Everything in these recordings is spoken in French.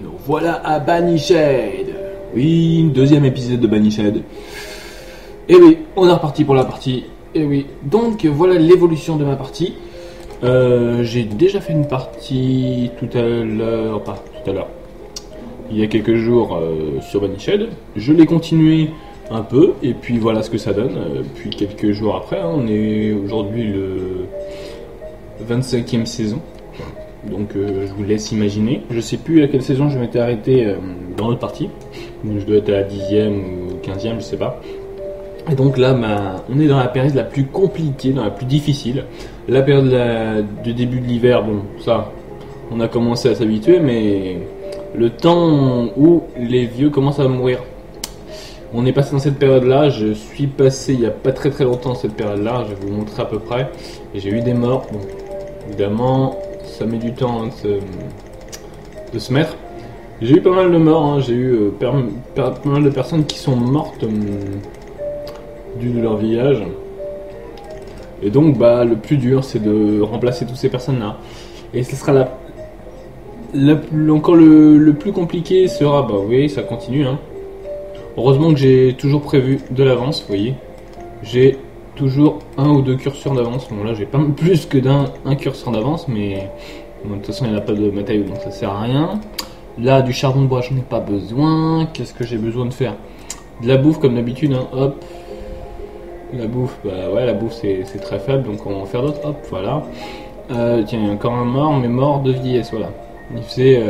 Nous voilà à Banished. Oui, deuxième épisode de Banished. Et oui, on est reparti pour la partie. Et oui, donc voilà l'évolution de ma partie. J'ai déjà fait une partie tout à l'heure, pas tout à l'heure, il y a quelques jours sur Banished. Je l'ai continué un peu, et puis voilà ce que ça donne. Puis quelques jours après, hein, on est aujourd'hui le 25e saison. Donc je vous laisse imaginer. Je sais plus à quelle saison je m'étais arrêté dans l'autre partie. Donc, je dois être à la 10e ou 15e, je sais pas. Et donc là, on est dans la période la plus compliquée, dans la plus difficile. La période du début de l'hiver, bon, ça, on a commencé à s'habituer, mais le temps où les vieux commencent à mourir. On est passé dans cette période-là, je suis passé il n'y a pas très très longtemps cette période-là, je vais vous montrer à peu près. Et j'ai eu des morts, bon, évidemment, ça met du temps de se mettre. J'ai eu pas mal de morts, hein. J'ai eu pas mal de personnes qui sont mortes dû de leur vieillage. Et donc le plus dur c'est de remplacer toutes ces personnes-là. Et ce sera encore le plus compliqué sera, oui, ça continue, hein. Heureusement que j'ai toujours prévu de l'avance, vous voyez. J'ai toujours un ou deux curseurs d'avance. Bon là j'ai pas plus que un curseur d'avance, mais bon, de toute façon il n'y a pas de matériaux donc ça sert à rien. Là du charbon de bois j'en ai pas besoin. Qu'est-ce que j'ai besoin de faire? De la bouffe comme d'habitude, hein. Hop. La bouffe, la bouffe c'est très faible, donc on va en faire d'autres. Hop, voilà. Tiens, il y a encore un mort, mais mort de vieillesse, voilà. Il faisait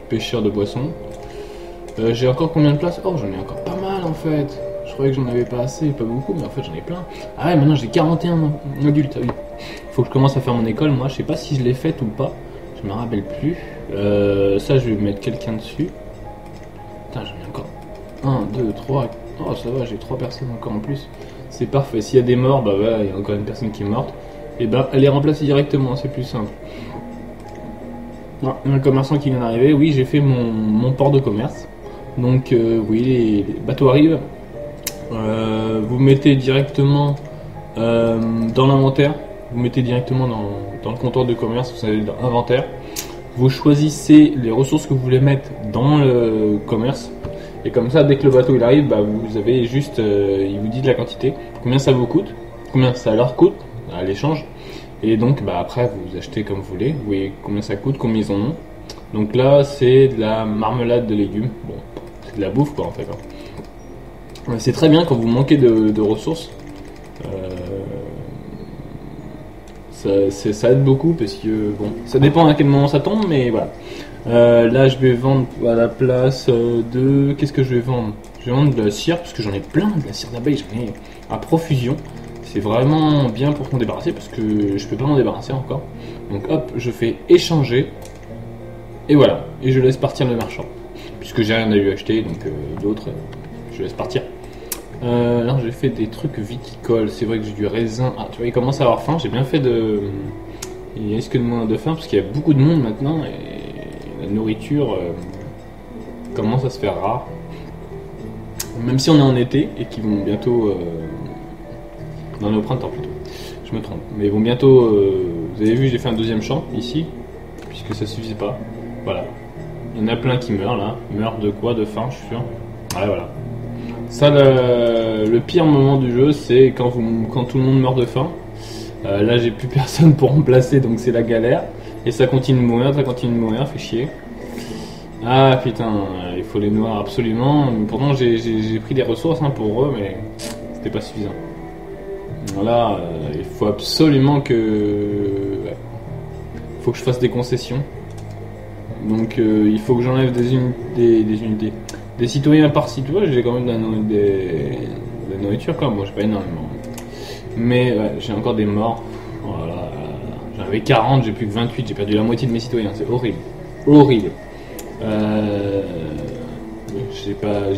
pêcheur de poissons. J'ai encore combien de place? Oh, j'en ai encore pas mal en fait. Je croyais que j'en avais pas assez, pas beaucoup, mais en fait j'en ai plein. Ah ouais, maintenant j'ai 41 adultes, ah oui. Faut que je commence à faire mon école, moi je sais pas si je l'ai faite ou pas. Je me rappelle plus. Ça je vais mettre quelqu'un dessus. Putain, j'en ai encore 1, 2, 3. Oh ça va, j'ai 3 personnes encore en plus. C'est parfait, s'il y a des morts, voilà, il y a encore une personne qui est morte. Et elle est remplacée directement, c'est plus simple. Ah, un commerçant qui vient d'arriver, oui j'ai fait mon port de commerce. Donc oui, les bateaux arrivent. Vous mettez directement dans l'inventaire. Vous mettez directement dans le comptoir de commerce, vous allez dans inventaire. Vous choisissez les ressources que vous voulez mettre dans le commerce. Et comme ça, dès que le bateau il arrive, vous avez juste, il vous dit de la quantité, combien ça vous coûte, combien ça leur coûte à l'échange. Et donc après vous achetez comme vous voulez, vous voyez combien ça coûte, combien ils en ont. Donc là c'est de la marmelade de légumes, bon c'est de la bouffe quoi en fait. C'est très bien quand vous manquez de ressources. Ça aide beaucoup parce que bon, ça dépend à quel moment ça tombe, mais voilà. Là je vais vendre à la place de... Qu'est-ce que je vais vendre? Je vais vendre de la cire parce que j'en ai plein, de la cire d'abeille, j'en ai à profusion. C'est vraiment bien pour m'en débarrasser parce que je peux pas m'en débarrasser encore. Donc hop, je fais échanger. Et voilà, et je laisse partir le marchand. Puisque j'ai rien à lui acheter, donc d'autres, je laisse partir. Là j'ai fait des trucs viticoles, c'est vrai que j'ai du raisin. Ah tu vois, il commence à avoir faim, j'ai bien fait il risque de moins de faim parce qu'il y a beaucoup de monde maintenant et la nourriture commence à se faire rare. Même si on est en été et qu'ils vont bientôt... Non, on est au printemps plutôt, je me trompe. Mais ils vont bientôt... vous avez vu, j'ai fait un deuxième champ ici, puisque ça suffisait pas. Voilà. Il y en a plein qui meurent là. Meurent de quoi? De faim, je suis sûr. Ouais, voilà. Ça, le pire moment du jeu, c'est quand tout le monde meurt de faim. Là, j'ai plus personne pour remplacer, donc c'est la galère. Et ça continue de mourir, fait chier. Ah putain, il faut les noir absolument. Pourtant, j'ai pris des ressources pour eux, mais c'était pas suffisant. Voilà, il faut absolument faut que je fasse des concessions. Donc il faut que j'enlève des unités. Des citoyens par-ci, tu vois, j'ai quand même de la nourriture quand même, moi j'ai pas énormément. Mais ouais, j'ai encore des morts. Voilà. J'en avais 40, j'ai plus que 28, j'ai perdu la moitié de mes citoyens, c'est horrible. Horrible. J'ai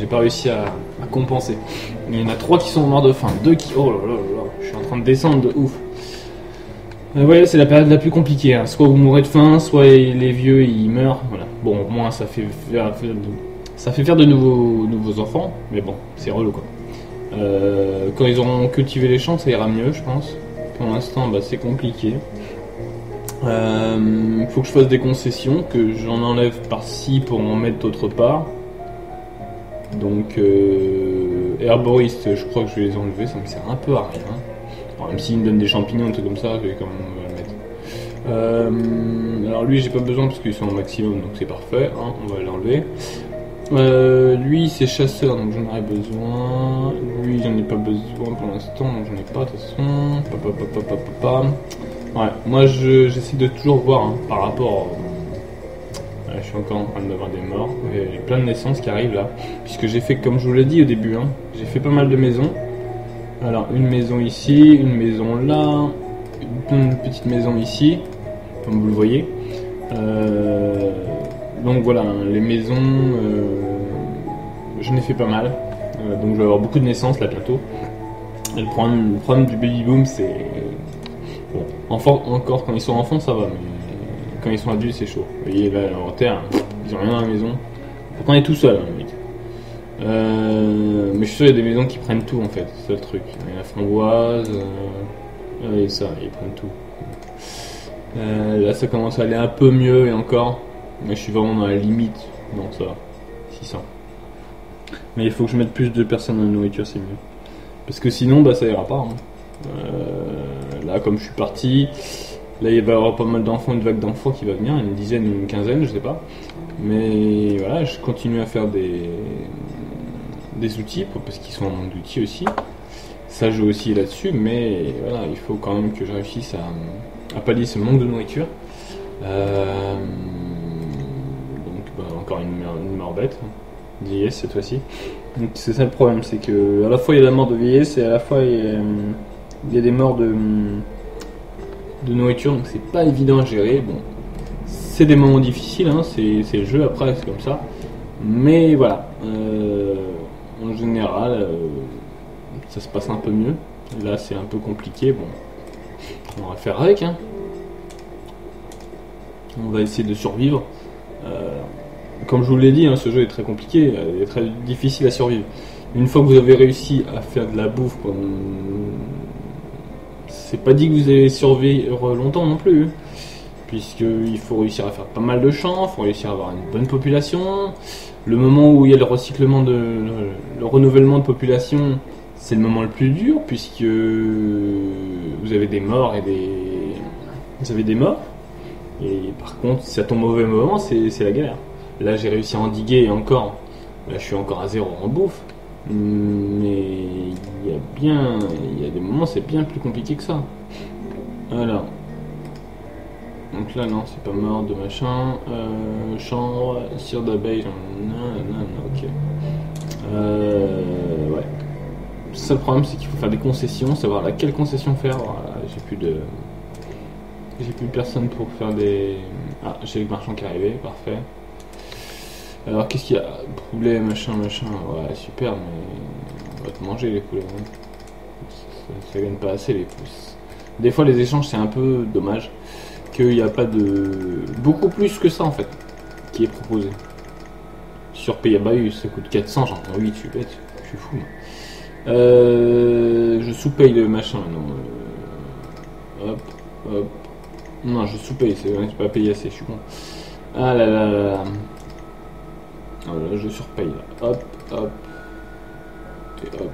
pas réussi à compenser. Il y en a 3 qui sont morts de faim, 2 qui... Oh là là là, je suis en train de descendre de ouf. Ouais, c'est la période la plus compliquée, hein. Soit vous mourrez de faim, soit les vieux ils meurent. Voilà. Bon, au moins ça fait faire de nouveaux enfants, mais bon, c'est relou quoi. Quand ils auront cultivé les champs, ça ira mieux, je pense. Pour l'instant, c'est compliqué. Il faut que je fasse des concessions, que j'en enlève par-ci pour en mettre autre part. Donc herboriste, je crois que je vais les enlever, ça me sert un peu à rien. Alors, même s'il me donne des champignons, un truc comme ça, je vais quand même le mettre. Alors lui j'ai pas besoin parce qu'ils sont au maximum, donc c'est parfait, hein, on va l'enlever. Lui c'est chasseur, donc j'en aurai besoin. Lui j'en ai pas besoin pour l'instant, donc j'en ai pas de toute façon. Ouais, moi j'essaie de toujours voir hein, par rapport. Je suis encore en train d'avoir des morts. Il y a plein de naissances qui arrivent là. Puisque j'ai fait, comme je vous l'ai dit au début, hein, j'ai fait pas mal de maisons. Alors, une maison ici, une maison là, une petite maison ici, comme vous le voyez. Donc voilà, les maisons, j'en ai fait pas mal. Donc je vais avoir beaucoup de naissances là bientôt. Et le problème du baby boom, c'est. Bon, encore quand ils sont enfants, ça va, mais. Quand ils sont adultes, c'est chaud. Vous voyez, là, l'inventaire, ils ont rien dans la maison. Pourtant, on est tout seul, hein, limite. Mais je suis sûr qu'il y a des maisons qui prennent tout, en fait. C'est ça le truc. Il y a la framboise. Et ça, ils prennent tout. Là, ça commence à aller un peu mieux, et encore. Mais je suis vraiment dans la limite. Non, ça va. 600. Mais il faut que je mette plus de personnes dans la nourriture, c'est mieux. Parce que sinon, bah, ça ira pas. Hein. Là, comme je suis parti. Là, il va y avoir pas mal d'enfants, une vague d'enfants qui va venir, une dizaine, une quinzaine, je sais pas. Mais voilà, je continue à faire des outils, parce qu'ils sont en manque d'outils aussi. Ça joue aussi là-dessus, mais voilà, il faut quand même que je réussisse à pallier ce manque de nourriture. Donc, bah, encore une mort bête, vieillesse cette fois-ci. Donc, c'est ça le problème, c'est que à la fois il y a la mort de vieillesse et à la fois il y a des morts de nourriture, donc c'est pas évident à gérer. Bon, c'est des moments difficiles, hein, c'est le jeu après, c'est comme ça. Mais voilà, en général, ça se passe un peu mieux. Là, c'est un peu compliqué. Bon, on va faire avec. Hein. On va essayer de survivre. Comme je vous l'ai dit, hein, ce jeu est très compliqué, il est très difficile à survivre. Une fois que vous avez réussi à faire de la bouffe, c'est pas dit que vous allez survivre longtemps non plus, puisqu'il faut réussir à faire pas mal de champs, il faut réussir à avoir une bonne population. Le moment où il y a le renouvellement de population, c'est le moment le plus dur, puisque vous avez des morts vous avez des morts. Et par contre, si ça tombe au mauvais moment, c'est la galère. Là, j'ai réussi à endiguer et encore. Là, je suis encore à 0 en bouffe. Mais il y a des moments c'est bien plus compliqué que ça. Voilà. Donc là non, c'est pas mort de machin. Chambre, cire d'abeille, ok. Ouais. Le seul problème c'est qu'il faut faire des concessions, savoir laquelle concession faire. Voilà, j'ai plus de personne pour faire des. Ah, j'ai le marchand qui est arrivé, parfait. Alors qu'est-ce qu'il y a? Poulet, machin, ouais super, mais on va te manger les poulets. Hein. Ça gagne pas assez les pouces. Des fois les échanges c'est un peu dommage qu'il n'y a pas de... Beaucoup plus que ça en fait, qui est proposé. Surpayé, bah oui, ça coûte 400, j'entends 8, je suis bête, je suis fou. Je sous-paye le machin, non. Hop. Non, je sous-paye, c'est pas payé assez, je suis con. Ah là là là là. Voilà, je surpaye là. Hop. Et hop.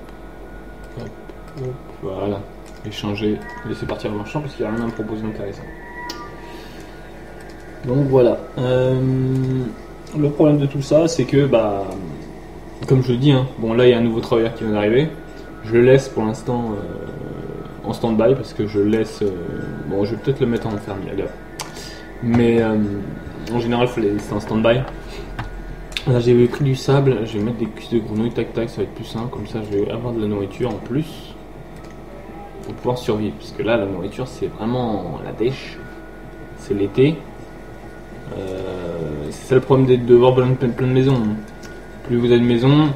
Voilà. Échanger, laisser partir le marchand parce qu'il n'y a rien à me proposer d'intéressant. Donc voilà. Le problème de tout ça, c'est que, bah, comme je le dis, hein, bon là il y a un nouveau travailleur qui vient d'arriver. Je le laisse pour l'instant en stand-by parce que je le laisse. Bon, je vais peut-être le mettre en fermier, allez. Mais en général, il faut les laisser en stand-by. Là j'ai pris du sable, je vais mettre des cuisses de grenouille, tac, ça va être plus simple, comme ça je vais avoir de la nourriture en plus pour pouvoir survivre, parce que là la nourriture c'est vraiment la dèche, c'est l'été, c'est ça le problème de devoir plein de maisons, plus vous avez de maisons,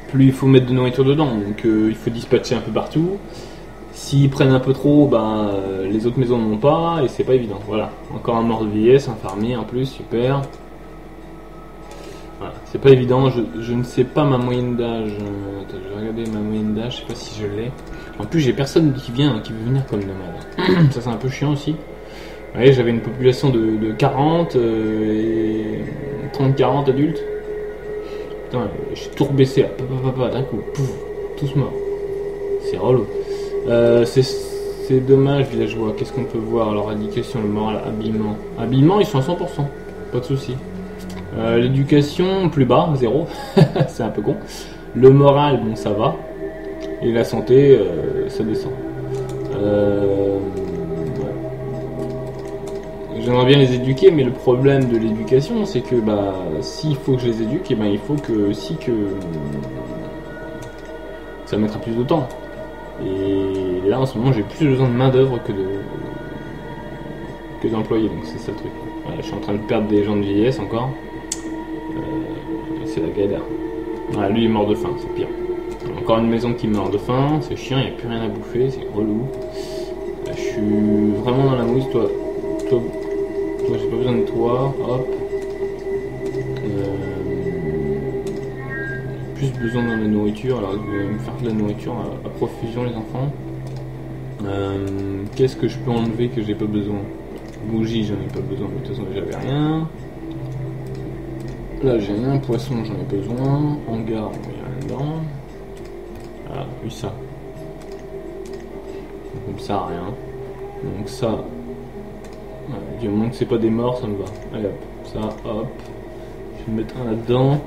plus il faut mettre de nourriture dedans, donc il faut dispatcher un peu partout, s'ils prennent un peu trop, ben, les autres maisons n'en ont pas, et c'est pas évident, voilà, encore un mort de vieillesse, un fermier en plus, super. Voilà, c'est pas évident, je ne sais pas ma moyenne d'âge. Attends, je vais regarder ma moyenne d'âge, je sais pas si je l'ai. En plus, j'ai personne qui veut venir comme nomade. Ça, c'est un peu chiant aussi. Ouais, j'avais une population de 40 et 30-40 adultes. Putain, j'ai tout rebaissé là, d'un coup, pouf, tous morts. C'est relou. C'est dommage, villageois. Qu'est-ce qu'on peut voir? Alors, éducation, le moral, habillement. Habillement, ils sont à 100%. Pas de soucis. L'éducation, plus bas, 0. C'est un peu con. Le moral, bon, ça va. Et la santé, ça descend. J'aimerais bien les éduquer, mais le problème de l'éducation, c'est que bah, s'il faut que je les éduque, et ben, il faut que aussi que ça mettra plus de temps. Et là, en ce moment, j'ai plus besoin de main d'œuvre que d'employés, donc c'est ça le truc. Voilà, je suis en train de perdre des gens de vieillesse encore. C'est la galère. Voilà, lui il est mort de faim, c'est pire. Encore une maison qui meurt de faim, c'est chiant, il n'y a plus rien à bouffer, c'est relou. Je suis vraiment dans la mouise, toi j'ai pas besoin de toi, hop. Plus besoin de la nourriture, alors je vais me faire de la nourriture à profusion les enfants. Qu'est-ce que je peux enlever que j'ai pas besoin? Bougie, j'en ai pas besoin, de toute façon j'avais rien. Là j'ai rien, poisson j'en ai besoin, hangar il n'y a rien dedans. Ah, oui ça. Comme ça rien. Donc ça, du moment que c'est pas des morts ça me va. Allez hop, ça hop. Je vais mettre un là-dedans.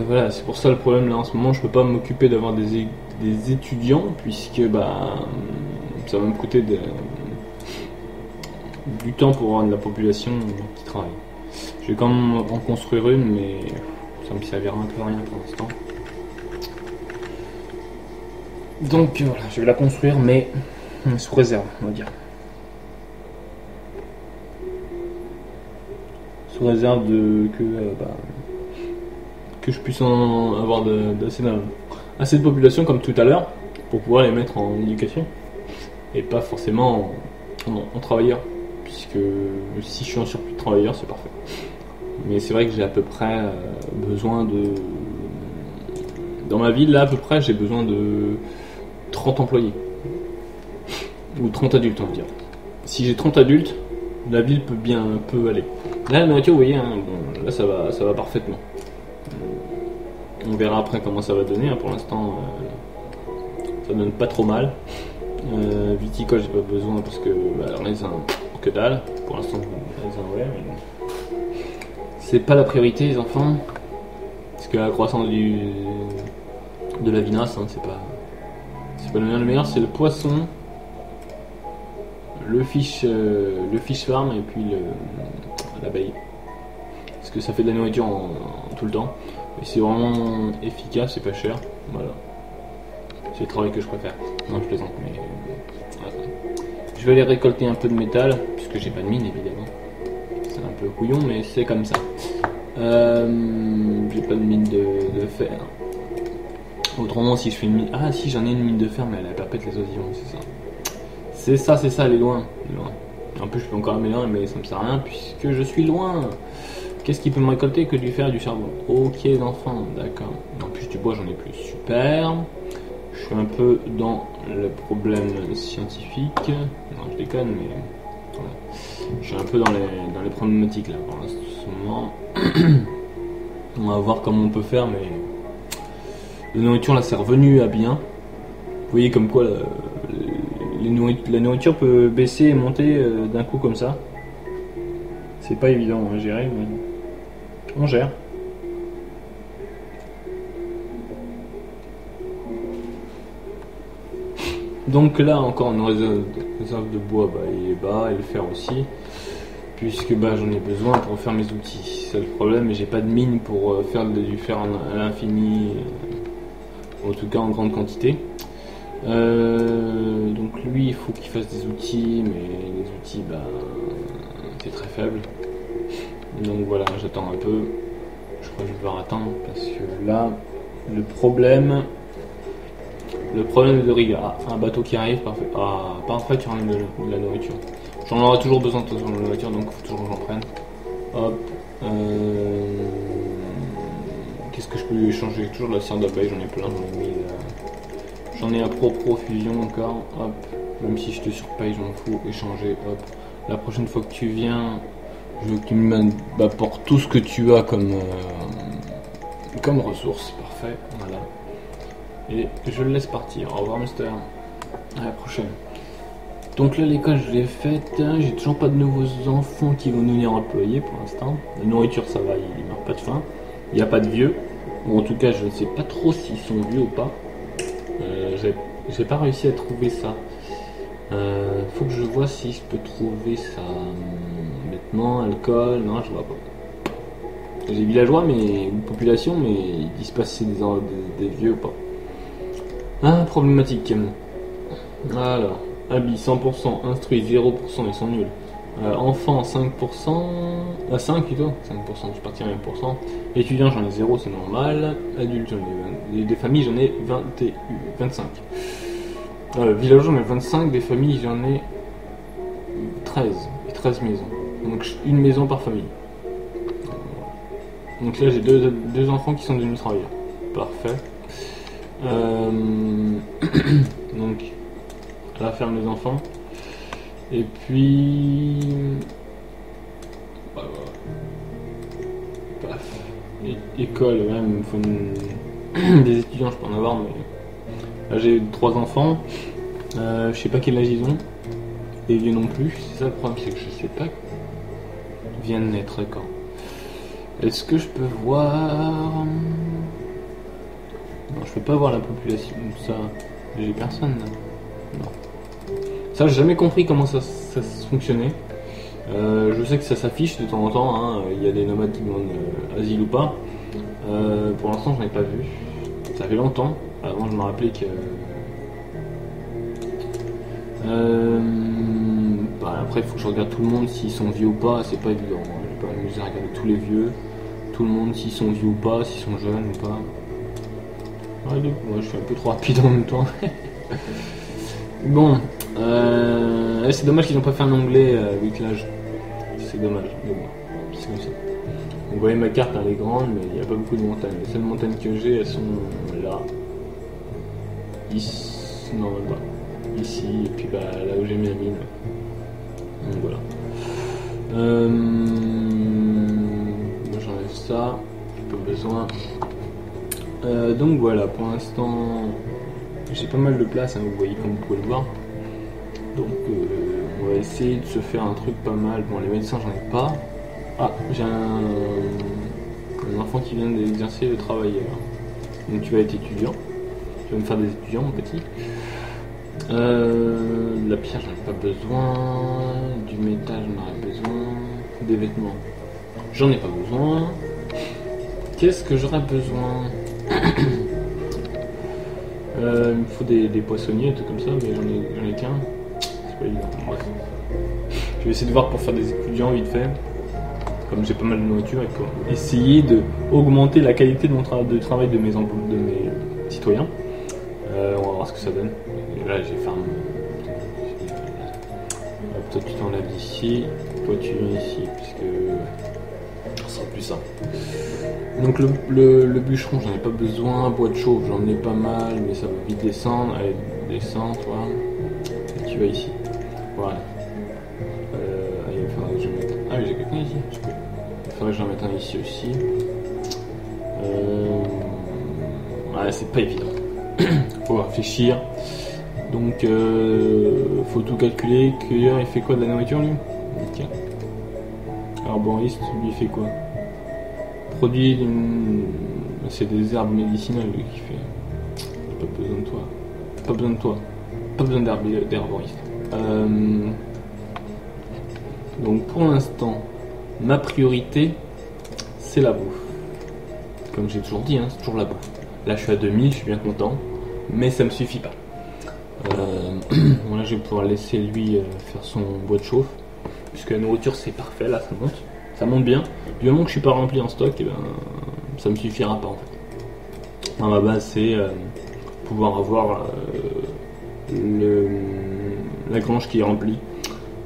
Voilà, c'est pour ça le problème là en ce moment, je peux pas m'occuper d'avoir des étudiants puisque bah ça va me coûter du temps pour avoir de la population qui travaille. Je vais quand même en construire une, mais ça me servira un peu à rien pour l'instant. Donc voilà, je vais la construire, mais sous réserve, on va dire. Sous réserve que je puisse en avoir assez de population comme tout à l'heure pour pouvoir les mettre en éducation et pas forcément en travailleurs, puisque si je suis en surplus de travailleurs, c'est parfait. Mais c'est vrai que j'ai à peu près besoin de... Dans ma ville, là, à peu près, j'ai besoin de 30 employés. Ou 30 adultes, on va dire. Si j'ai 30 adultes, la ville peut aller. Là, la nourriture, vous voyez, hein, bon, là, ça va parfaitement. On verra après comment ça va donner. Hein. Pour l'instant, ça donne pas trop mal. Viticole, j'ai pas besoin parce que raisin, que dalle. Pour l'instant, raisin, ouais, mais bon. C'est pas la priorité, les enfants. Parce que la croissance de la vinasse, hein, c'est pas le meilleur. Le meilleur, c'est le poisson, le fish farm et puis l'abeille. Parce que ça fait de la nourriture tout le temps. Et c'est vraiment efficace et pas cher. Voilà. C'est le travail que je préfère. Non, je plaisante, mais voilà. Je vais aller récolter un peu de métal, puisque j'ai pas de mine évidemment. C'est un peu couillon, mais c'est comme ça. J'ai pas de mine de fer. Autrement, si je fais une mine... Ah si, j'en ai une mine de fer, mais elle a perpète les oisillons, c'est ça. C'est ça, elle est loin. En plus, je peux encore améliorer, mais ça me sert à rien, puisque je suis loin. Qu'est-ce qui peut me récolter que du fer et du charbon? Ok, les enfants, d'accord. En plus, du bois, j'en ai plus. Super. Je suis un peu dans le problème scientifique. Non, je déconne, mais... Voilà. Je suis un peu dans les problématiques, là, pour l'instant. On va voir comment on peut faire, mais... La nourriture, là, c'est revenu à bien. Vous voyez comme quoi, la nourriture peut baisser et monter d'un coup comme ça. C'est pas évident à gérer, mais... On gère. Donc là encore une réserve de bois, il est bas, et le fer aussi, puisque j'en ai besoin pour faire mes outils. C'est le problème, mais j'ai pas de mine pour faire du fer à l'infini, en tout cas en grande quantité. Donc lui il faut qu'il fasse des outils, mais les outils c'est très faible. Donc voilà, j'attends un peu. Je crois que je vais devoir attendre parce que là, le problème de Riga. Ah, un bateau qui arrive, parfait. Ah, parfait, tu ramènes de la nourriture. J'en aurai toujours besoin de la nourriture, donc il faut toujours que j'en prenne. Hop. Qu'est-ce que je peux lui échanger? Toujours de la cire d'abeille, j'en ai plein, j'en ai à profusion encore. Hop. Même si je te surpaye, je m'en fous. Échanger, hop. la prochaine fois que tu viens, je veux que tu m'apportes tout ce que tu as comme ressources. Parfait, voilà. Et je le laisse partir. Au revoir, Mister. À la prochaine. Donc là, l'école, je l'ai faite. J'ai toujours pas de nouveaux enfants qui vont venir employer pour l'instant. La nourriture, ça va, il meurt pas de faim. Il n'y a pas de vieux. Ou en tout cas, je ne sais pas trop s'ils sont vieux ou pas. J'ai pas réussi à trouver ça. Faut que je vois si je peux trouver ça. Vêtements, alcool, non, je vois pas. J'ai villageois, mais ou population, mais ils disent pas si c'est des vieux ou pas. Ah, problématique. Alors, habits 100%, instruits 0%, ils sont nuls. Enfants 5%, 5 plutôt, 5%, je partirais 1%. Étudiants j'en ai 0, c'est normal. Adultes j'en ai des familles j'en ai 25. Villageois j'en ai 25, des familles j'en ai 13. Et 13 maisons. Donc une maison par famille. Donc là j'ai deux enfants qui sont devenus travailleurs. Parfait. Donc à la ferme les enfants. Et puis... Voilà. Paf. École, ouais, il me faut des étudiants, je peux en avoir, mais... Là j'ai 3 enfants. Je sais pas quel âge ils ont. Et vieux non plus. C'est ça le problème, c'est que je sais pas. Ils viennent de naître quand. Est-ce que je peux voir... Non, je peux pas voir la population. Ça... J'ai personne là. Non. Ça, j'ai jamais compris comment ça fonctionnait. Je sais que ça s'affiche de temps en temps, hein. Il y a des nomades qui demandent asile ou pas. Pour l'instant, j'en ai pas vu. Ça fait longtemps. Avant, je me rappelais que... après, il faut que je regarde tout le monde s'ils sont vieux ou pas. C'est pas évident. Je vais pas m'amuser à regarder tous les vieux. Tout le monde s'ils sont vieux ou pas, s'ils sont jeunes ou pas. Ouais, moi, je suis un peu trop rapide en même temps. Bon. C'est dommage qu'ils n'ont pas fait un onglet whitelage. C'est dommage, mais bon, c'est comme ça. Vous voyez ma carte, elle est grande, mais il n'y a pas beaucoup de montagnes. Les seules montagnes que j'ai, elles sont là. Ici, non, même pas. Ici, et puis bah, là où j'ai mis la mine. Donc voilà. Moi j'enlève ça, j'ai pas besoin. Donc voilà, pour l'instant, j'ai pas mal de place, hein, vous voyez comme vous pouvez le voir. Donc on va essayer de se faire un truc pas mal. Bon, les médecins j'en ai pas. Ah, j'ai un enfant qui vient d'exercer le travail. Donc tu vas être étudiant. Tu vas me faire des étudiants, mon petit. De la pierre j'en ai pas besoin. Du métal j'en aurais besoin. Des vêtements j'en ai pas besoin. Qu'est-ce que j'aurais besoin? Il me faut des poissonniers, tout comme ça, mais j'en ai qu'un. C'est pas évident. Bref. Je vais essayer de voir pour faire des étudiants vite fait. Comme j'ai pas mal de nourriture, et pour essayer de augmenter la qualité de mon de travail de mes citoyens. On va voir ce que ça donne. Et là j'ai fait toi tu t'enlèves d'ici, toi tu viens ici, puisque ce sera plus simple. Donc le bûcheron j'en ai pas besoin, bois de chauffe j'en ai pas mal, mais ça va vite descendre. Allez, descends toi, et tu vas ici. Voilà. Il faudrait que je mette... Ah oui, j'ai quelqu'un ici, je peux. Il faudrait que j'en mette un ici aussi. Ouais, c'est pas évident. Faut réfléchir. Donc faut tout calculer. Cueilleur il fait quoi de la nourriture lui? Ok. Arboriste lui il fait quoi? Produit c'est des herbes médicinales lui qui fait. Pas besoin de toi. Pas besoin de toi. Pas besoin d'herboriste. Donc pour l'instant, ma priorité c'est la bouffe. Comme j'ai toujours dit, hein, c'est toujours la bouffe. Là je suis à 2000, je suis bien content, mais ça me suffit pas. Bon, là je vais pouvoir laisser lui faire son bois de chauffe, puisque la nourriture c'est parfait, là ça monte bien. Du moment que je suis pas rempli en stock, et ben, ça me suffira pas en fait. Dans ma base c'est pouvoir avoir la grange qui est remplie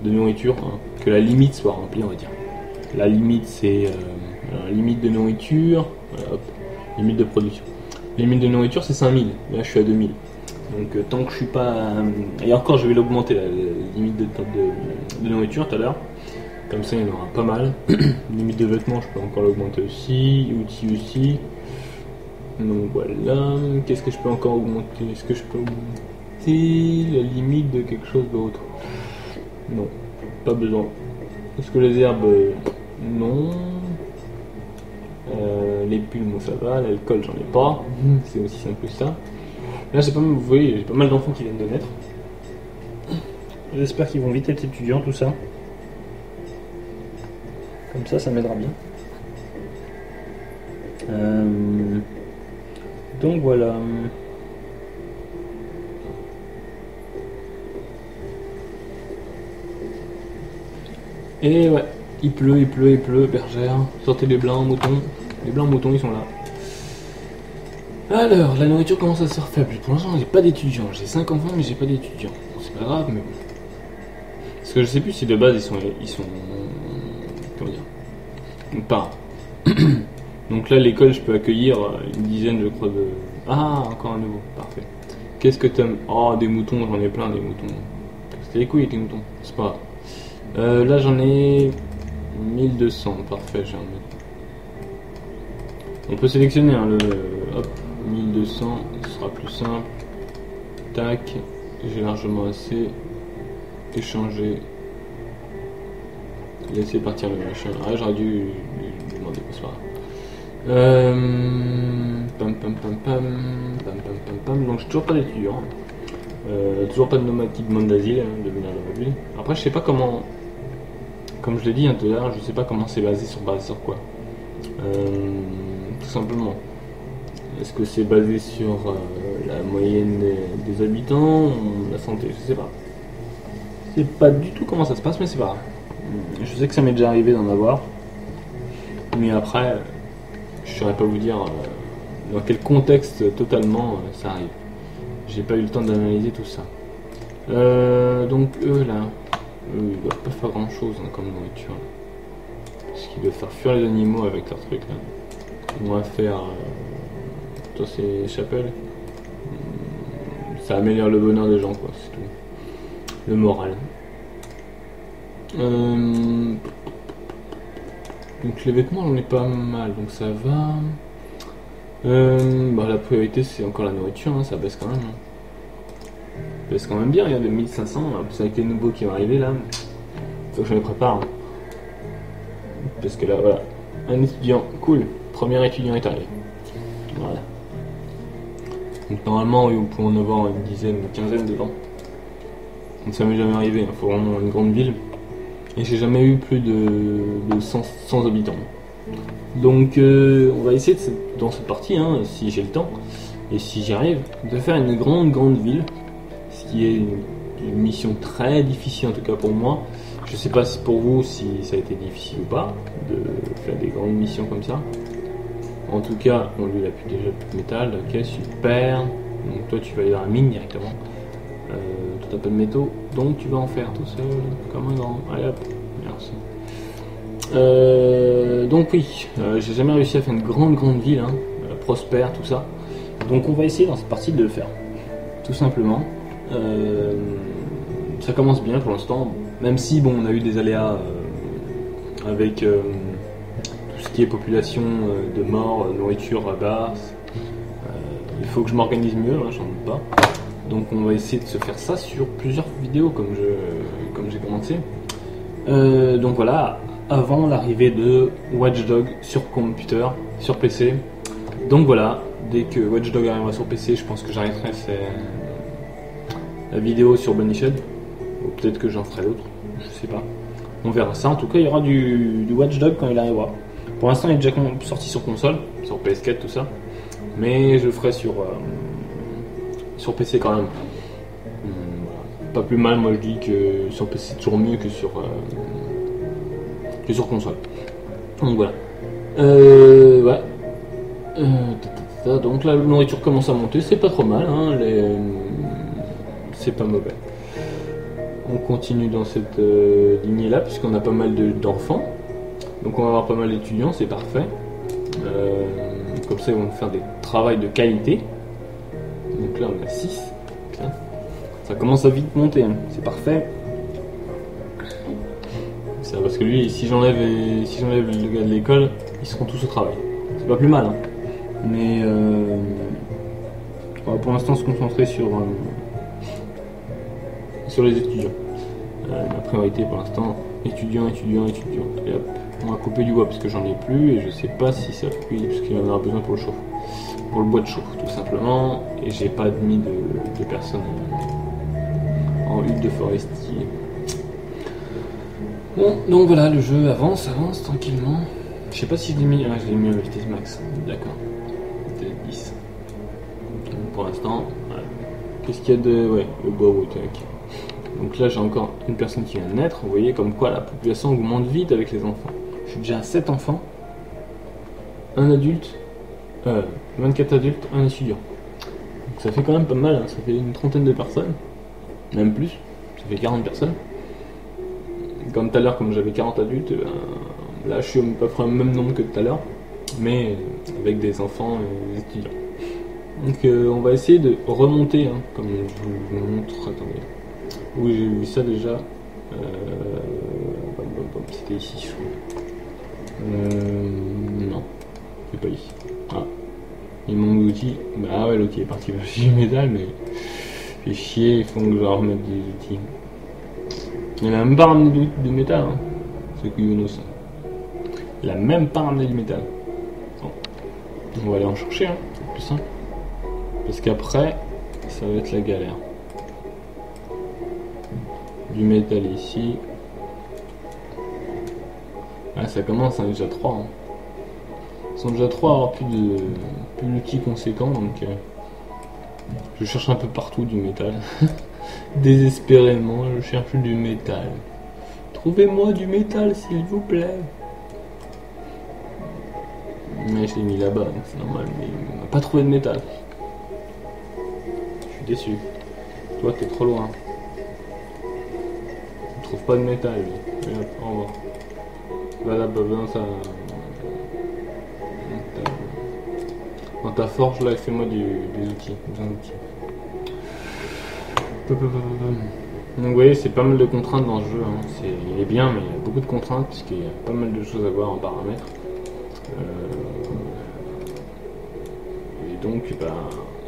de nourriture, hein, que la limite soit remplie on va dire. La limite c'est limite de nourriture, hop, limite de production. Limite de nourriture c'est 5000, là je suis à 2000. Donc tant que je suis pas... et encore je vais l'augmenter la limite de nourriture tout à l'heure. Comme ça, il y en aura pas mal. Limite de vêtements, je peux encore l'augmenter aussi. Outils aussi. Donc voilà. Qu'est-ce que je peux encore augmenter? Est-ce que je peux augmenter la limite de quelque chose d'autre? Non, pas besoin. Est-ce que les herbes? Non. Les pulls, moi ça va. L'alcool, j'en ai pas. C'est aussi simple que ça. Là, vous voyez, j'ai pas mal d'enfants qui viennent de naître. J'espère qu'ils vont vite être étudiants, tout ça. Comme ça m'aidera bien. Donc voilà. Et ouais, il pleut, bergère. Sortez les blancs moutons. Les blancs moutons, ils sont là. Alors, la nourriture commence à se faire faible. Pour l'instant, j'ai pas d'étudiants. J'ai 5 enfants, mais j'ai pas d'étudiants. Bon, c'est pas grave, mais bon. Parce que je sais plus si de base ils sont comment dire, pas. Donc là, l'école, je peux accueillir une dizaine, je crois, de. Ah, encore un nouveau. Parfait. Qu'est-ce que t'aimes? Oh, des moutons, j'en ai plein des moutons. C'était les couilles avec les moutons. C'est pas grave. Là, j'en ai 1200. Parfait, j'ai un mètre. On peut sélectionner hein, le. Hop, 1200, ce sera plus simple. Tac, j'ai largement assez. Échanger. Laisser partir le machin. Ah, j'aurais dû lui demander quoi, c'est pas grave. Donc, j'ai toujours pas d'étudiants. Toujours pas de nomade qui demande d'asile, de venir dans la ville. Après, je sais pas comment. Comme je l'ai dit tout à l'heure, je sais pas comment c'est basé sur quoi. Tout simplement. Est-ce que c'est basé sur la moyenne des habitants, la santé? Je sais pas. Je sais pas du tout comment ça se passe, mais c'est pas grave. Je sais que ça m'est déjà arrivé d'en avoir. Mais après, je saurais pas vous dire dans quel contexte totalement ça arrive. J'ai pas eu le temps d'analyser tout ça. Donc eux là, ils doivent pas faire grand chose comme nourriture. Parce qu'ils doivent faire fuir les animaux avec leurs trucs là. Ils vont faire. Toi c'est chapelle. Ça améliore le bonheur des gens quoi, c'est tout. Le moral. Donc les vêtements j'en ai pas mal, donc ça va. La priorité c'est encore la nourriture, hein, ça baisse quand même. Ça baisse quand même bien, regardez 1500, en plus avec les nouveaux qui vont arriver là. Faut que je me prépare. Hein. Parce que là voilà. Un étudiant, cool, premier étudiant est arrivé. Voilà. Donc normalement vous pouvez en avoir une dizaine, une quinzaine dedans. Donc ça m'est jamais arrivé, il faut vraiment une grande ville. Et j'ai jamais eu plus de 100 habitants. Donc on va essayer dans cette partie, hein, si j'ai le temps, et si j'y arrive, de faire une grande ville. Ce qui est une mission très difficile en tout cas pour moi. Je sais pas si pour vous si ça a été difficile ou pas, de faire des grandes missions comme ça. En tout cas, on lui a plus déjà plus de métal, ok super. Donc toi tu vas aller dans la mine directement. Toi t'as pas de métaux, donc tu vas en faire tout seul, comme un grand. Allez hop, merci. Donc oui, j'ai jamais réussi à faire une grande ville, hein, prospère, tout ça. Donc on va essayer dans cette partie de le faire, tout simplement. Ça commence bien pour l'instant, même si bon on a eu des aléas avec tout ce qui est population de morts, nourriture basse. Il faut que je m'organise mieux, hein, j'en doute pas. Donc on va essayer de se faire ça sur plusieurs vidéos comme j'ai commencé. Donc voilà, avant l'arrivée de Watch Dogs sur computer, sur PC. Donc voilà, dès que Watch Dogs arrivera sur PC, je pense que j'arrêterai la vidéo sur Bunny Shed. Ou peut-être que j'en ferai d'autres, je sais pas. On verra ça. En tout cas, il y aura du Watch Dogs quand il arrivera. Pour l'instant, il est déjà sorti sur console, sur PS4, tout ça. Mais je le ferai sur PC quand même. Pas plus mal, moi je dis que sur PC c'est toujours mieux que sur console. Donc voilà. Ouais. Donc la nourriture commence à monter, c'est pas trop mal, hein, c'est pas mauvais. On continue dans cette lignée là, puisqu'on a pas mal d'enfants. Donc on va avoir pas mal d'étudiants, c'est parfait. Comme ça ils vont faire des travaux de qualité. Donc là on a 6. Ça commence à vite monter, hein. C'est parfait. ça, parce que lui, si j'enlève le gars de l'école, ils seront tous au travail. C'est pas plus mal, hein. Mais on va pour l'instant se concentrer sur les étudiants. Ma priorité pour l'instant, étudiants. Et hop, on va couper du bois parce que j'en ai plus et je sais pas si ça cuit parce qu'il en aura besoin pour le chauffe. Pour le bois de chauffe tout simplement. Et j'ai pas mis de personnes en hutte de forestier. Bon, donc voilà, le jeu avance tranquillement. Je sais pas si je l'ai mis. Ah, je l'ai mis à vitesse max. D'accord. Vitesse 10. Donc, pour l'instant, voilà. Qu'est-ce qu'il y a de. Ouais, le bois tac. Donc là, j'ai encore une personne qui vient de naître. Vous voyez comme quoi la population augmente vite avec les enfants. Je suis déjà à 7 enfants, un adulte, 24 adultes, un étudiant. Donc ça fait quand même pas mal, hein. Ça fait une trentaine de personnes, même plus, ça fait 40 personnes. Comme tout à l'heure, comme j'avais 40 adultes, là je suis à peu près au même nombre que tout à l'heure, mais avec des enfants et des étudiants. Donc on va essayer de remonter, hein, comme je vous montre, attendez. Oui, j'ai vu ça déjà. C'était ici, je crois. Non, c'est pas ici. Ah, il manque d'outils. Bah ouais, l'outil est parti vers du métal, mais fait chier, il faut que je leur remette des outils. Il a même pas ramené de métal, hein. C'est couillonneau ça. Il a même pas ramené du métal. Bon. On va aller en chercher, hein. C'est plus simple. Parce qu'après, ça va être la galère. Du métal ici. Ah, ça commence, hein, déjà 3. Hein. Ils sont déjà 3 à avoir plus d'outils conséquents, donc je cherche un peu partout du métal. Désespérément, je cherche du métal. Trouvez-moi du métal, s'il vous plaît. Mais je l'ai mis là-bas, donc c'est normal, mais il m'a pas trouvé de métal. Je suis déçu. Toi, t'es trop loin. Je trouve pas de métal, lui. Et hop, au revoir. Va là-bas, dans ta... Dans ta forge, là, fais-moi des outils. Donc vous voyez, c'est pas mal de contraintes dans ce jeu. Hein. Il est bien, mais il y a beaucoup de contraintes, puisqu'il y a pas mal de choses à voir en paramètres. Et donc, bah,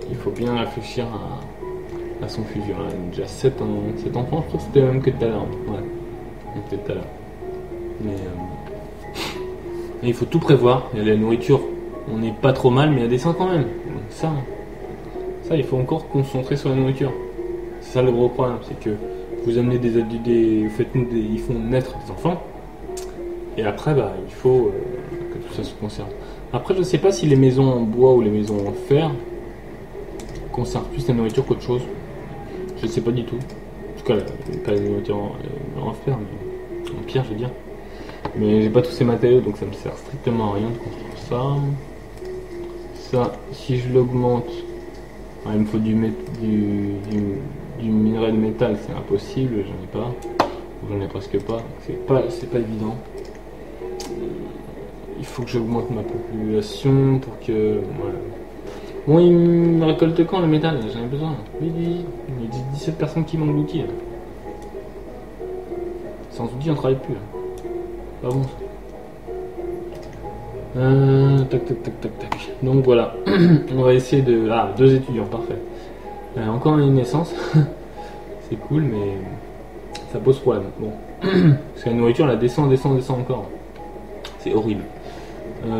il faut bien réfléchir à son futur. Là. Il y a déjà 7 enfants, je crois que c'était même que tout à l'heure. Ouais, c'était tout à l'heure. Mais il faut tout prévoir. Il y a la nourriture, on n'est pas trop mal, mais il y a des seins quand même. Donc ça, il faut encore concentrer sur la nourriture. C'est ça le gros problème, c'est que vous amenez ils font naître des enfants, et après, bah, il faut que tout ça se conserve. Après, je sais pas si les maisons en bois ou les maisons en fer conservent plus la nourriture qu'autre chose. Je sais pas du tout. En tout cas, pas la nourriture en fer, mais en pierre, je veux dire. Mais j'ai pas tous ces matériaux, donc ça me sert strictement à rien de construire ça. Ça, si je l'augmente, il me faut du minerai de métal, c'est impossible, j'en ai pas. J'en ai presque pas, c'est pas évident. Il faut que j'augmente ma population pour que... Voilà. Bon, il me récolte quand le métal? J'en ai besoin. Oui, il y a 17 personnes qui manquent d'outils. Sans outils, on travaille plus. Là. Pas bon ça. Tac. Donc voilà. On va essayer de... Ah, 2 étudiants, parfait. Encore une naissance. C'est cool, mais ça pose problème. Bon. Parce que la nourriture, elle descend encore. C'est horrible. Il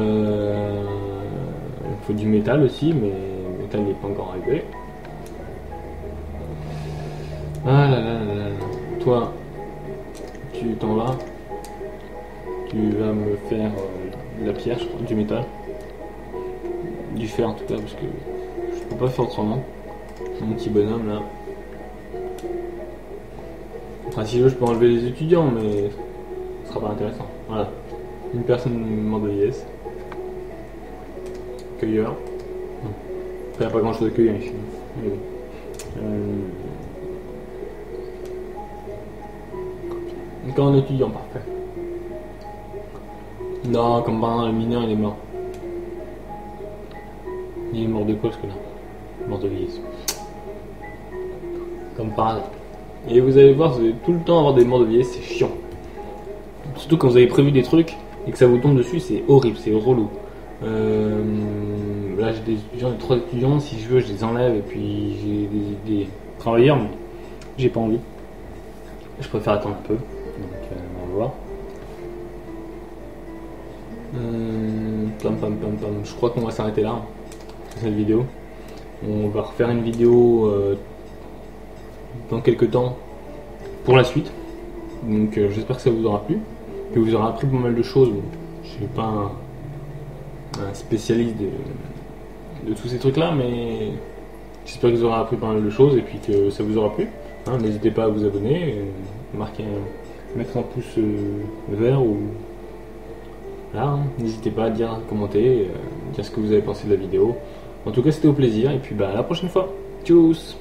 faut du métal aussi, mais le métal n'est pas encore arrivé. Ah là là là là. Toi, tu t'en vas. Tu vas me faire de la pierre, je crois, du métal. Du fer en tout cas, parce que je peux pas faire autrement. Mon petit bonhomme là. Enfin, si je veux, je peux enlever les étudiants, mais ce sera pas intéressant. Voilà. Une personne demande de yes. Cueilleur. Il n'y a pas grand chose à cueillir ici. Encore un étudiant, parfait. Non, comme par exemple, le mineur il est mort. Il est mort de quoi ce que là? Mort de vieillesse. Comme par hasard. Et vous allez voir, vous allez tout le temps avoir des morts de vieillesse, c'est chiant. Surtout quand vous avez prévu des trucs et que ça vous tombe dessus, c'est horrible, c'est relou. Là j'ai des étudiants, des 3 étudiants, si je veux je les enlève et puis j'ai des travailleurs, mais j'ai pas envie. Je préfère attendre un peu, donc on va voir. Je crois qu'on va s'arrêter là sur cette vidéo. On va refaire une vidéo dans quelques temps pour la suite. Donc j'espère que ça vous aura plu, que vous aurez appris pas mal de choses. Bon, je suis pas un spécialiste de tous ces trucs là, mais j'espère que vous aurez appris pas mal de choses et puis que ça vous aura plu. Hein, n'hésitez pas à vous abonner, mettre un pouce vert ou là, hein, n'hésitez pas à dire, à commenter, dire ce que vous avez pensé de la vidéo. En tout cas c'était au plaisir et puis bah à la prochaine fois. Tchuss.